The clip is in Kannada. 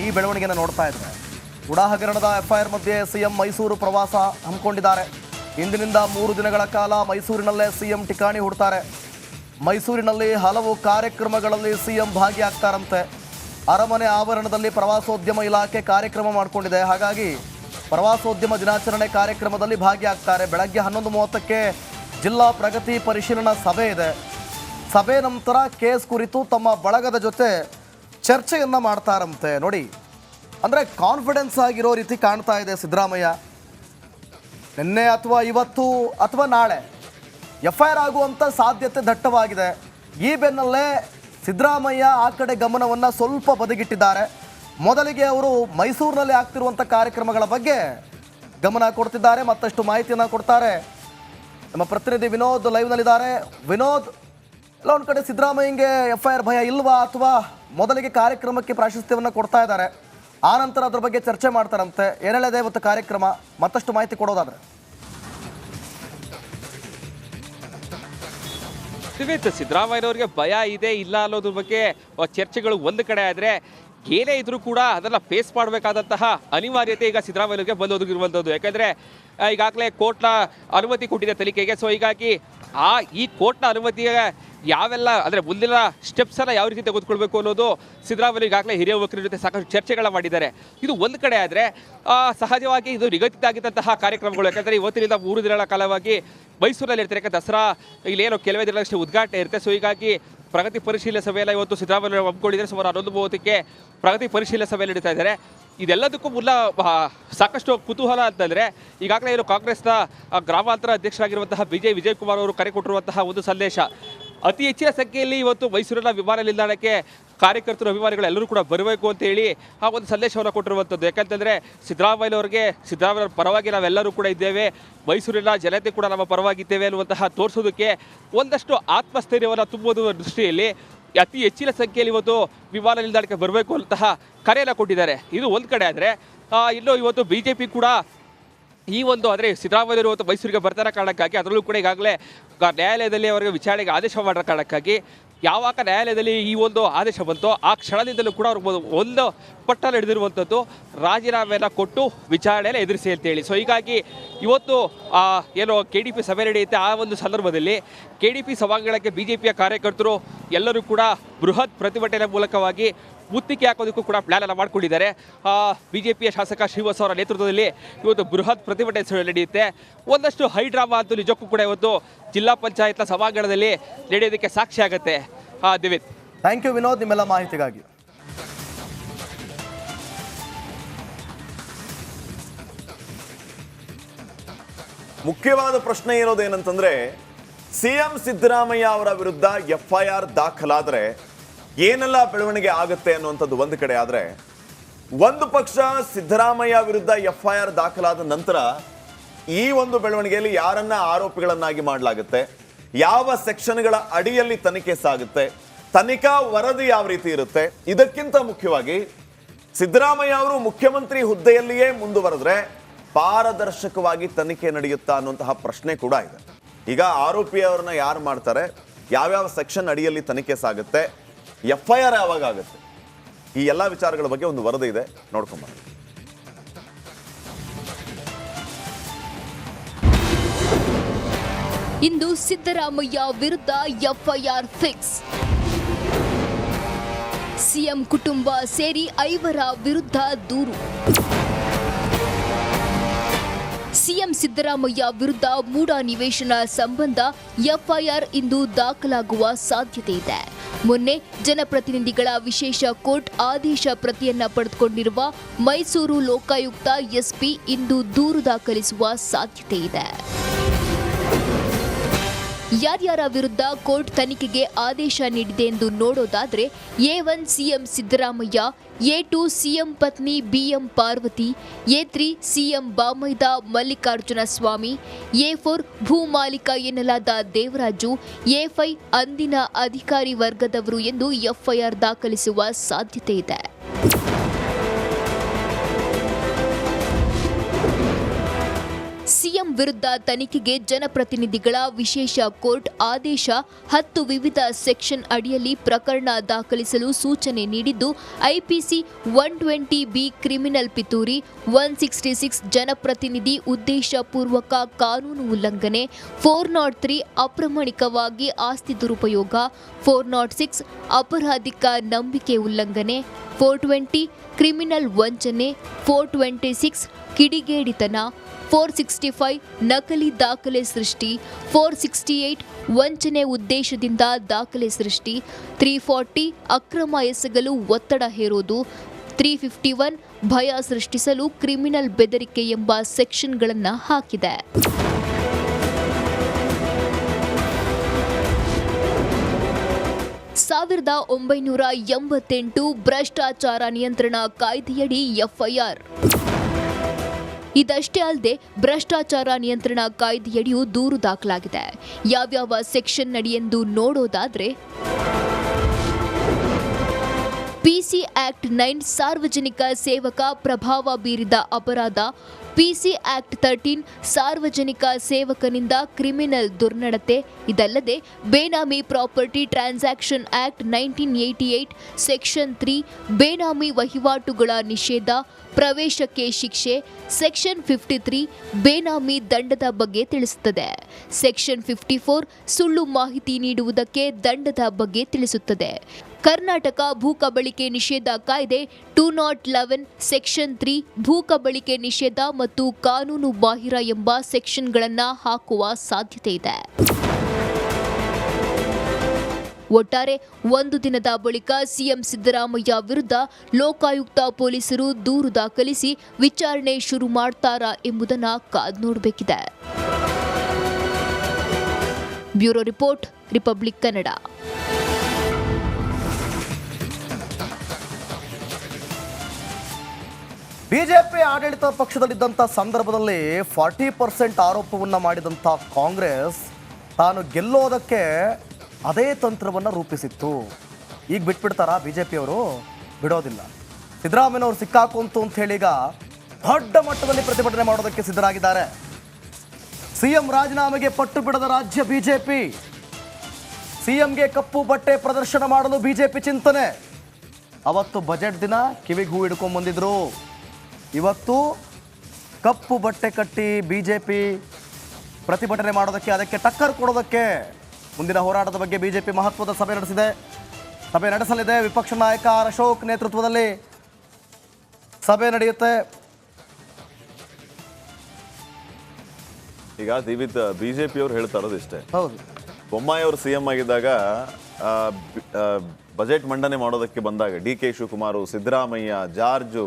ಈ ಬೆಳವಣಿಗೆಯನ್ನು ನೋಡ್ತಾ ಇದ್ದಾರೆ. ಉಡಾ ಹಗರಣದ ಎಫ್ಐಆರ್ ಮಧ್ಯೆ ಸಿಎಂ ಮೈಸೂರು ಪ್ರವಾಸ ಹಮ್ಮಿಕೊಂಡಿದ್ದಾರೆ. ಇಂದಿನಿಂದ 3 ದಿನಗಳ ಕಾಲ ಮೈಸೂರಿನಲ್ಲೇ ಸಿಎಂ ಠಿಕಾಣಿ ಹೂಡ್ತಾರೆ. ಮೈಸೂರಿನಲ್ಲಿ ಹಲವು ಕಾರ್ಯಕ್ರಮಗಳಲ್ಲಿ ಸಿಎಂ ಭಾಗಿಯಾಗ್ತಾರಂತೆ. ಅರಮನೆ ಆವರಣದಲ್ಲಿ ಪ್ರವಾಸೋದ್ಯಮ ಇಲಾಖೆ ಕಾರ್ಯಕ್ರಮ ಮಾಡಿಕೊಂಡಿದೆ. ಹಾಗಾಗಿ ಪ್ರವಾಸೋದ್ಯಮ ದಿನಾಚರಣೆ ಕಾರ್ಯಕ್ರಮದಲ್ಲಿ ಭಾಗಿಯಾಗ್ತಾರೆ. ಬೆಳಗ್ಗೆ 11:30ಕ್ಕೆ ಜಿಲ್ಲಾ ಪ್ರಗತಿ ಪರಿಶೀಲನಾ ಸಭೆ ಇದೆ. ಸಭೆ ನಂತರ ಕೇಸ್ ಕುರಿತು ತಮ್ಮ ಬಳಗದ ಜೊತೆ ಚರ್ಚೆಯನ್ನು ಮಾಡ್ತಾರಂತೆ. ನೋಡಿ, ಅಂದರೆ ಕಾನ್ಫಿಡೆನ್ಸ್ ಆಗಿರೋ ರೀತಿ ಕಾಣ್ತಾ ಇದೆ ಸಿದ್ದರಾಮಯ್ಯ. ನಿನ್ನೆ ಅಥವಾ ಇವತ್ತು ಅಥವಾ ನಾಳೆ ಎಫ್ಐಆರ್ ಆಗುವಂಥ ಸಾಧ್ಯತೆ ದಟ್ಟವಾಗಿದೆ. ಈ ಬೆನ್ನಲ್ಲೇ ಸಿದ್ದರಾಮಯ್ಯ ಆ ಕಡೆ ಗಮನವನ್ನು ಸ್ವಲ್ಪ ಬದಿಗಿಟ್ಟಿದ್ದಾರೆ. ಮೊದಲಿಗೆ ಅವರು ಮೈಸೂರಿನಲ್ಲಿ ಆಗ್ತಿರುವಂಥ ಕಾರ್ಯಕ್ರಮಗಳ ಬಗ್ಗೆ ಗಮನ ಕೊಡ್ತಿದ್ದಾರೆ. ಮತ್ತಷ್ಟು ಮಾಹಿತಿಯನ್ನು ಕೊಡ್ತಾರೆ ನಮ್ಮ ಪ್ರತಿನಿಧಿ ವಿನೋದ್ ಲೈವ್ನಲ್ಲಿದ್ದಾರೆ. ವಿನೋದ್, ಎಲ್ಲ ಒಂದು ಕಡೆ ಸಿದ್ದರಾಮಯ್ಯಂಗೆ ಎಫ್ಐಆರ್ ಭಯ ಇಲ್ವಾ, ಅಥವಾ ಮೊದಲಿಗೆ ಕಾರ್ಯಕ್ರಮಕ್ಕೆ ಪ್ರಾಶಸ್ತ್ಯವನ್ನು ಕೊಡ್ತಾ ಇದ್ದಾರೆ, ಆನಂತರ ಅದ್ರ ಬಗ್ಗೆ ಚರ್ಚೆ ಮಾಡ್ತಾರಂತೆ? ಏನೇಳಿದೆ ಇವತ್ತು ಕಾರ್ಯಕ್ರಮ, ಮತ್ತಷ್ಟು ಮಾಹಿತಿ ಕೊಡೋದಾದ್ರೆ? ಸಿದ್ದರಾಮಯ್ಯನವ್ರಿಗೆ ಭಯ ಇದೆ ಇಲ್ಲ ಅನ್ನೋದ್ರ ಬಗ್ಗೆ ಚರ್ಚೆಗಳು ಒಂದು ಕಡೆ ಆದರೆ, ಏನೇ ಇದ್ರೂ ಕೂಡ ಅದನ್ನು ಫೇಸ್ ಮಾಡಬೇಕಾದಂತಹ ಅನಿವಾರ್ಯತೆ ಈಗ ಸಿದ್ದರಾಮಯ್ಯವ್ರಿಗೆ ಬಂದೊದಗಿರುವಂಥದ್ದು. ಯಾಕೆಂದರೆ ಈಗಾಗಲೇ ಕೋರ್ಟ್ನ ಅನುಮತಿ ಕೊಟ್ಟಿದೆ ತನಿಖೆಗೆ. ಸೊ ಹೀಗಾಗಿ ಈ ಕೋರ್ಟ್ನ ಅನುಮತಿಗೆ ಯಾವೆಲ್ಲ ಅಂದರೆ ಮುಂದಿನ ಸ್ಟೆಪ್ಸನ್ನು ಯಾವ ರೀತಿ ತೆಗೆದುಕೊಳ್ಬೇಕು ಅನ್ನೋದು ಸಿದ್ದರಾಮಯ್ಯ ಈಗಾಗಲೇ ಹಿರಿಯ ವಕೀಲರ ಜೊತೆ ಸಾಕಷ್ಟು ಚರ್ಚೆಗಳ ಮಾಡಿದ್ದಾರೆ. ಇದು ಒಂದು ಕಡೆ ಆದರೆ, ಸಹಜವಾಗಿ ಇದು ನಿಗದಿತ ಆಗಿದ್ದಂತಹ ಕಾರ್ಯಕ್ರಮಗಳು. ಯಾಕಂದರೆ ಇವತ್ತಿನಿಂದ 3 ದಿನಗಳ ಕಾಲವಾಗಿ ಮೈಸೂರಲ್ಲಿ ಇರ್ತಾರೆ. ಯಾಕಂದರೆ ದಸರಾ ಇಲ್ಲೇನೋ ಕೆಲವೇ ದಿನಗಳಷ್ಟೇ ಉದ್ಘಾಟನೆ ಇರುತ್ತೆ. ಸೊ ಹೀಗಾಗಿ ಪ್ರಗತಿ ಪರಿಶೀಲನೆ ಸಭೆಯೆಲ್ಲ ಇವತ್ತು ಸಿದ್ದರಾಮಯ್ಯ ಹಮ್ಮಿಕೊಂಡಿದ್ದಾರೆ. ಸುಮಾರು 11:30ಕ್ಕೆ ಪ್ರಗತಿ ಪರಿಶೀಲನೆ ಸಭೆ ನಡೀತಾ ಇದ್ದಾರೆ. ಇದೆಲ್ಲದಕ್ಕೂ ಮುನ್ನ ಸಾಕಷ್ಟು ಕುತೂಹಲ ಅಂತಂದರೆ, ಈಗಾಗಲೇ ಏನು ಕಾಂಗ್ರೆಸ್ನ ಗ್ರಾಮಾಂತರ ಅಧ್ಯಕ್ಷರಾಗಿರುವಂತಹ ವಿಜಯ್ ಕುಮಾರ್ ಅವರು ಕರೆ ಕೊಟ್ಟಿರುವಂತಹ ಒಂದು ಸಂದೇಶ, ಅತಿ ಹೆಚ್ಚಿನ ಸಂಖ್ಯೆಯಲ್ಲಿ ಇವತ್ತು ಮೈಸೂರಿನ ವಿಮಾನ ನಿಲ್ದಾಣಕ್ಕೆ ಕಾರ್ಯಕರ್ತರು, ಅಭಿಮಾನಿಗಳು ಎಲ್ಲರೂ ಕೂಡ ಬರಬೇಕು ಅಂತ ಹೇಳಿ ಆ ಒಂದು ಸಂದೇಶವನ್ನು ಕೊಟ್ಟಿರುವಂಥದ್ದು. ಯಾಕಂತಂದರೆ ಸಿದ್ದರಾಮಯ್ಯವ್ರ ಪರವಾಗಿ ನಾವೆಲ್ಲರೂ ಕೂಡ ಇದ್ದೇವೆ, ಮೈಸೂರಿನ ಜನತೆ ಕೂಡ ನಮ್ಮ ಪರವಾಗಿದ್ದೇವೆ ಅನ್ನುವಂತಹ ತೋರಿಸೋದಕ್ಕೆ ಒಂದಷ್ಟು ಆತ್ಮಸ್ಥೈರ್ಯವನ್ನು ತುಂಬುವ ದೃಷ್ಟಿಯಲ್ಲಿ ಅತಿ ಹೆಚ್ಚಿನ ಸಂಖ್ಯೆಯಲ್ಲಿ ಇವತ್ತು ವಿಮಾನ ನಿಲ್ದಾಣಕ್ಕೆ ಬರಬೇಕು ಅಂತಹ ಕರೆಯನ್ನು ಕೊಟ್ಟಿದ್ದಾರೆ. ಇದು ಒಂದು ಕಡೆ ಆದರೆ, ಇನ್ನು ಇವತ್ತು BJP ಕೂಡ ಈ ಒಂದು ಅಂದರೆ ಸಿದ್ದರಾಮಯ್ಯವರು ಇವತ್ತು ಮೈಸೂರಿಗೆ ಬರ್ತಾರ ಕಾರಣಕ್ಕಾಗಿ, ಅದರಲ್ಲೂ ಕೂಡ ಈಗಾಗಲೇ ನ್ಯಾಯಾಲಯದಲ್ಲಿ ಅವರಿಗೆ ವಿಚಾರಣೆಗೆ ಆದೇಶ ಮಾಡೋ ಕಾರಣಕ್ಕಾಗಿ, ಯಾವಾಗ ನ್ಯಾಯಾಲಯದಲ್ಲಿ ಈ ಒಂದು ಆದೇಶ ಬಂತೋ ಆ ಕ್ಷಣದಿಂದಲೂ ಕೂಡ ಅವ್ರಿಗೆ ಒಂದು ಪಟ್ಟಲ್ಲಿ ಹಿಡಿದಿರುವಂಥದ್ದು ರಾಜೀನಾಮೆಯನ್ನು ಕೊಟ್ಟು ವಿಚಾರಣೆಯನ್ನು ಎದುರಿಸಿ ಅಂತೇಳಿ. ಸೊ ಹೀಗಾಗಿ ಇವತ್ತು ಏನು KDP ಸಭೆ ನಡೆಯುತ್ತೆ, ಆ ಒಂದು ಸಂದರ್ಭದಲ್ಲಿ KDP ಸಭಾಂಗಣಕ್ಕೆ BJPಯ ಕಾರ್ಯಕರ್ತರು ಎಲ್ಲರೂ ಕೂಡ ಬೃಹತ್ ಪ್ರತಿಭಟನೆ ಮೂಲಕವಾಗಿ ಮುತ್ತಿಗೆ ಹಾಕೋದಕ್ಕೂ ಕೂಡ ಪ್ಲ್ಯಾನನ್ನು ಮಾಡಿಕೊಂಡಿದ್ದಾರೆ. BJPಯ ಶಾಸಕ ಶ್ರೀನಿವಾಸ್ ಅವರ ನೇತೃತ್ವದಲ್ಲಿ ಇವತ್ತು ಬೃಹತ್ ಪ್ರತಿಭಟನೆ ನಡೆಯುತ್ತೆ. ಒಂದಷ್ಟು ಹೈ ಡ್ರಾಮಾ ಅಂತೂ ನಿಜಕ್ಕೂ ಕೂಡ ಇವತ್ತು ಜಿಲ್ಲಾ ಪಂಚಾಯತ್ನ ಸಭಾಂಗಣದಲ್ಲಿ ನಡೆಯೋದಕ್ಕೆ ಸಾಕ್ಷಿ ಆಗುತ್ತೆ. ದಿವಿತ್, ಥ್ಯಾಂಕ್ ಯು ವಿನೋದ್, ನಿಮ್ಮೆಲ್ಲ ಮಾಹಿತಿಗಾಗಿ. ಮುಖ್ಯವಾದ ಪ್ರಶ್ನೆ ಇರೋದೇನಂತಂದ್ರೆ, ಸಿಎಂ ಸಿದ್ದರಾಮಯ್ಯ ಅವರ ವಿರುದ್ಧ FIR ದಾಖಲಾದರೆ ಏನೆಲ್ಲ ಬೆಳವಣಿಗೆ ಆಗುತ್ತೆ ಅನ್ನುವಂಥದ್ದು ಒಂದು ಕಡೆ ಆದರೆ, ಒಂದು ಪಕ್ಷ ಸಿದ್ದರಾಮಯ್ಯ ವಿರುದ್ಧ FIR ದಾಖಲಾದ ನಂತರ ಈ ಒಂದು ಬೆಳವಣಿಗೆಯಲ್ಲಿ ಯಾರನ್ನ ಆರೋಪಿಗಳನ್ನಾಗಿ ಮಾಡಲಾಗುತ್ತೆ, ಯಾವ ಸೆಕ್ಷನ್ಗಳ ಅಡಿಯಲ್ಲಿ ತನಿಖೆ ಸಾಗುತ್ತೆ, ತನಿಖಾ ವರದಿ ಯಾವ ರೀತಿ ಇರುತ್ತೆ, ಇದಕ್ಕಿಂತ ಮುಖ್ಯವಾಗಿ ಸಿದ್ದರಾಮಯ್ಯ ಅವರು ಮುಖ್ಯಮಂತ್ರಿ ಹುದ್ದೆಯಲ್ಲಿಯೇ ಮುಂದುವರೆದ್ರೆ ಪಾರದರ್ಶಕವಾಗಿ ತನಿಖೆ ನಡೆಯುತ್ತಾ ಅನ್ನುವಂತಹ ಪ್ರಶ್ನೆ ಕೂಡ ಇದೆ. ಈಗ ಆರೋಪಿಯವರನ್ನ ಯಾರು ಮಾಡ್ತಾರೆ, ಯಾವ್ಯಾವ ಸೆಕ್ಷನ್ ಅಡಿಯಲ್ಲಿ ತನಿಖೆ ಸಾಗುತ್ತೆ, FIR ಯಾವಾಗ ಆಗುತ್ತೆ, ಈ ಎಲ್ಲ ವಿಚಾರಗಳ ಬಗ್ಗೆ ಒಂದು ವರದಿ ಇದೆ, ನೋಡ್ಕೊಂಬರೋಣ. ಇಂದು ಸಿದ್ದರಾಮಯ್ಯ ವಿರುದ್ಧ FIR ಫಿಕ್ಸ್. ಸಿಎಂ ಕುಟುಂಬ ಸೇರಿ 5 ವಿರುದ್ಧ ದೂರು. ಸಿಎಂ ಸಿದ್ದರಾಮಯ್ಯ ವಿರುದ್ಧ ಮೂಢ ನಿವೇಶನ ಸಂಬಂಧ FIR ಇಂದು ದಾಖಲಾಗುವ ಸಾಧ್ಯತೆ ಇದೆ. ಮೊನ್ನೆ ಜನಪ್ರತಿನಿಧಿಗಳ ವಿಶೇಷ ಕೋರ್ಟ್ ಆದೇಶ ಪ್ರತಿಯನ್ನ ಪಡೆದುಕೊಂಡಿರುವ ಮೈಸೂರು ಲೋಕಾಯುಕ್ತ SP ಇಂದು ದೂರು ದಾಖಲಿಸುವ ಸಾಧ್ಯತೆ ಇದೆ. ಯಾರ್ಯಾರ ವಿರುದ್ಧ ಕೋರ್ಟ್ ತನಿಖೆಗೆ ಆದೇಶ ನೀಡಿದೆ ಎಂದು ನೋಡೋದಾದ್ರೆ, A1 CM Siddaramaiah, A2 CM ಪತ್ನಿ BM ಪಾರ್ವತಿ, A3 ಸಿಎಂ ಬಾಮೈದ ಮಲ್ಲಿಕಾರ್ಜುನ ಸ್ವಾಮಿ, A4 ಭೂ ಮಾಲೀಕ ಎನ್ನಲಾದ ದೇವರಾಜು, A5 ಅಂದಿನ ಅಧಿಕಾರಿ ವರ್ಗದವರು ಎಂದು FIR ದಾಖಲಿಸುವ ಸಾಧ್ಯತೆ ಇದೆ. ಸಿಎಂ ವಿರುದ್ಧ ತನಿಖೆಗೆ ಜನಪ್ರತಿನಿಧಿಗಳ ವಿಶೇಷ ಕೋರ್ಟ್ ಆದೇಶ 10 ವಿವಿಧ ಸೆಕ್ಷನ್ ಅಡಿಯಲ್ಲಿ ಪ್ರಕರಣ ದಾಖಲಿಸಲು ಸೂಚನೆ ನೀಡಿದ್ದು ಐಪಿಸಿ 120 ಕ್ರಿಮಿನಲ್ ಪಿತೂರಿ, 166 ಜನಪ್ರತಿನಿಧಿ ಉದ್ದೇಶಪೂರ್ವಕ ಕಾನೂನು ಉಲ್ಲಂಘನೆ, 403 ಅಪ್ರಾಮಾಣಿಕವಾಗಿ ಆಸ್ತಿ ದುರುಪಯೋಗ, 406 ಅಪರಾಧಿಕ ನಂಬಿಕೆ ಉಲ್ಲಂಘನೆ, 420 ಕ್ರಿಮಿನಲ್ ವಂಚನೆ, 426 ಕಿಡಿಗೇಡಿತನ, 465 ನಕಲಿ ದಾಖಲೆ ಸೃಷ್ಟಿ, 468 ವಂಚನೆ ಉದ್ದೇಶದಿಂದ ದಾಖಲೆ ಸೃಷ್ಟಿ, 340 ಅಕ್ರಮ ಎಸಗಲು ಒತ್ತಡ ಹೇರೋದು, 351 ಭಯ ಸೃಷ್ಟಿಸಲು ಕ್ರಿಮಿನಲ್ ಬೆದರಿಕೆ ಎಂಬ ಸೆಕ್ಷನ್ಗಳನ್ನು ಹಾಕಿದೆ. ಸಾವಿರದ 1988 ಭ್ರಷ್ಟಾಚಾರ ನಿಯಂತ್ರಣ ಕಾಯ್ದೆಯಡಿ ಎಫ್ಐಆರ್. ಇದಷ್ಟೇ ಅಲ್ಲದೆ ಭ್ರಷ್ಟಾಚಾರ ನಿಯಂತ್ರಣ ಕಾಯ್ದೆಯಡಿಯೂ ದೂರು ದಾಖಲಾಗಿದೆ. ಯಾವ್ಯಾವ ಸೆಕ್ಷನ್ ಅಡಿ ಎಂದು ನೋಡೋದಾದ್ರೆ ಪಿಸಿ ಆಕ್ಟ್ 9 ಸಾರ್ವಜನಿಕ ಸೇವಕ ಪ್ರಭಾವ ಬೀರಿದ ಅಪರಾಧ, ಪಿಸಿ ಆಕ್ಟ್ 13 ಸಾರ್ವಜನಿಕ ಸೇವಕನಿಂದ ಕ್ರಿಮಿನಲ್ ದುರ್ನಡತೆ. ಇದಲ್ಲದೆ ಬೇನಾಮಿ ಪ್ರಾಪರ್ಟಿ ಟ್ರಾನ್ಸಾಕ್ಷನ್ ಆಕ್ಟ್ 1988 ಸೆಕ್ಷನ್ 3 ಬೇನಾಮಿ ವಹಿವಾಟುಗಳ ನಿಷೇಧ, ಪ್ರವೇಶಕ್ಕೆ ಶಿಕ್ಷೆ, ಸೆಕ್ಷನ್ 53 ಬೇನಾಮಿ ದಂಡದ ಬಗ್ಗೆ ತಿಳಿಸುತ್ತದೆ, ಸೆಕ್ಷನ್ 54 ಸುಳ್ಳು ಮಾಹಿತಿ ನೀಡುವುದಕ್ಕೆ ದಂಡದ ಬಗ್ಗೆ ತಿಳಿಸುತ್ತದೆ. ಕರ್ನಾಟಕ ಭೂ ಕಬಳಿಕೆ ನಿಷೇಧ ಕಾಯ್ದೆ 211 ಸೆಕ್ಷನ್ 3 ಭೂ ಕಬಳಿಕೆ ನಿಷೇಧ ಮತ್ತು ಕಾನೂನು ಬಾಹಿರ ಎಂಬ ಸೆಕ್ಷನ್ಗಳನ್ನು ಹಾಕುವ ಸಾಧ್ಯತೆ ಇದೆ. ಒಟ್ಟಾರೆ ಒಂದು ದಿನದ ಬಳಿಕ ಸಿಎಂ ಸಿದ್ದರಾಮಯ್ಯ ವಿರುದ್ಧ ಲೋಕಾಯುಕ್ತ ಪೊಲೀಸರು ದೂರು ದಾಖಲಿಸಿ ವಿಚಾರಣೆ ಶುರು ಮಾಡ್ತಾರಾ ಎಂಬುದನ್ನು ಕಾದು ನೋಡಬೇಕಿದೆ. Bureau report, Republic Kannada. BJP ಆಡಳಿತ ಪಕ್ಷದಲ್ಲಿದ್ದಂಥ ಸಂದರ್ಭದಲ್ಲಿ 40% ಆರೋಪವನ್ನು ಮಾಡಿದಂಥ ಕಾಂಗ್ರೆಸ್ ತಾನು ಗೆಲ್ಲೋದಕ್ಕೆ ಅದೇ ತಂತ್ರವನ್ನು ರೂಪಿಸಿತ್ತು. ಈಗ ಬಿಟ್ಬಿಡ್ತಾರಾ ಬಿಜೆಪಿಯವರು? ಬಿಡೋದಿಲ್ಲ. ಸಿದ್ದರಾಮಯ್ಯನವರು ಸಿಕ್ಕಾಕೊಂತು ಅಂತ ಹೇಳಿ ಈಗ ದೊಡ್ಡ ಮಟ್ಟದಲ್ಲಿ ಪ್ರತಿಭಟನೆ ಮಾಡೋದಕ್ಕೆ ಸಿದ್ಧರಾಗಿದ್ದಾರೆ. ಸಿಎಂ ರಾಜೀನಾಮೆಗೆ ಪಟ್ಟು ಬಿಡದ ರಾಜ್ಯ ಬಿಜೆಪಿ, ಸಿಎಂಗೆ ಕಪ್ಪು ಬಟ್ಟೆ ಪ್ರದರ್ಶನ ಮಾಡಲು ಬಿಜೆಪಿ ಚಿಂತನೆ. ಅವತ್ತು ಬಜೆಟ್ ದಿನ ಕಿವಿಗೆ ಹೂ ಹಿಡ್ಕೊಂಡ್ ಬಂದಿದ್ರು. ಇವತ್ತು ಕಪ್ಪು ಬಟ್ಟೆ ಕಟ್ಟಿ ಬಿಜೆಪಿ ಪ್ರತಿಭಟನೆ ಮಾಡೋದಕ್ಕೆ, ಅದಕ್ಕೆ ಟಕ್ಕರ್ ಕೊಡೋದಕ್ಕೆ ಮುಂದಿನ ಹೋರಾಟದ ಬಗ್ಗೆ ಬಿಜೆಪಿ ಮಹತ್ವದ ಸಭೆ ನಡೆಸಲಿದೆ. ವಿಪಕ್ಷ ನಾಯಕ ಆರ್ ಅಶೋಕ್ ನೇತೃತ್ವದಲ್ಲಿ ಸಭೆ ನಡೆಯುತ್ತೆ. ಈಗ ದಿವಿತ್, ಬಿಜೆಪಿಯವರು ಹೇಳ್ತಾ ಇರೋದು ಇಷ್ಟೇ. ಹೌದು, ಬೊಮ್ಮಾಯಿ ಅವರು ಸಿಎಂ ಆಗಿದ್ದಾಗ ಬಜೆಟ್ ಮಂಡನೆ ಮಾಡೋದಕ್ಕೆ ಬಂದಾಗ D K Shivakumar, Siddaramaiah, George